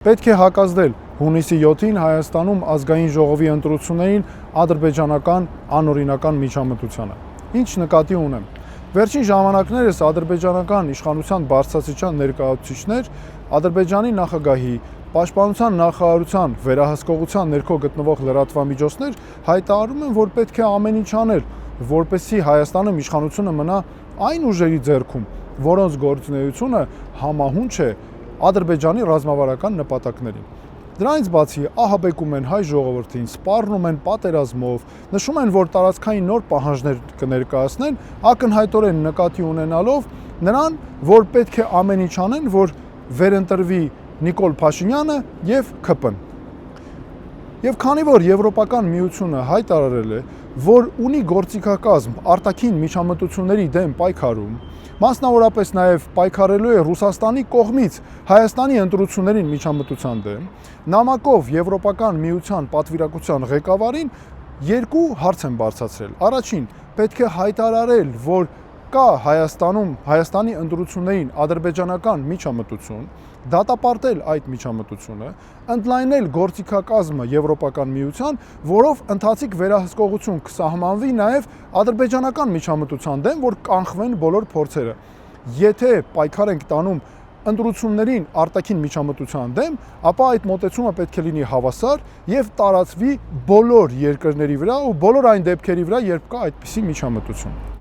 Պետք է հակազդել հունիսի 7-ին Հայաստանում ազգային ժողովի ընտրություններին ադրբեջանական անօրինական միջամտությանը։ Ինչ նկատի ունեմ։ Վերջին ժամանակներս ադրբեջանական իշխանության բարձրաստիճան ներկայացուցիչներ Ադրբեջանի նախագահի, պաշտպանության նախարարության վերահսկողության ներքո գտնվող լրատվամիջոցներ հայտարարում են, որ պետք է ամեն ինչ անել, որպեսզի Հայաստանում իշխանությունը մնա այն ուժերի ձեռքում, որոնց գործունեությունը համահունչ է Ադրբեջանի ռազմավարական նպատակներին։ Դրանից բացի ահաբեկում են հայ ժողովրդին, սպառնում են պատերազմով, նշում են, որ տարածքային նոր պահանջներ կներկայացնեն, ակնհայտորեն նկատի ունենալով նրան, որ պետք է ամեն ինչ անեն, որ վերընտրվի Նիկոլ Փաշինյանը եւ ՔՊ-ն։ Եվ քանի որ Եվրոպական միությունը հայտարարել է, որ ունի գործիքակազմ արտաքին միջամտությունների դեմ պայքարում, մասնավորապես նաև պայքարելու է Ռուսաստանի կողմից Հայաստանի ընտրություններին միջամտության դեմ, նամակով Եվրոպական միության պատվիրակության ղեկավարին երկու հարց են բարձրացրել։ Առաջին, պետք է հայտարարել, որ կա Հայաստանի ընտրություններին ադրբեջանական միջամտություն, դատապարտել այդ միջամտությունը, ընդլայնել գործիքակազմը Եվրոպական միության, որով ընթացիկ վերահսկողություն կսահմանվի նաև ադրբեջանական միջամտության դեմ, որ կանխվեն բոլոր փորձերը։ Եթե պայքար ենք տանում ընտրություններին արտաքին միջամտության դեմ, ապա այդ մոտեցումը պետք է լինի հավասար եւ տարածվի բոլոր երկրների վրա ու բոլոր այն դեպքերի վրա, երբ կա այդպիսի միջամտություն։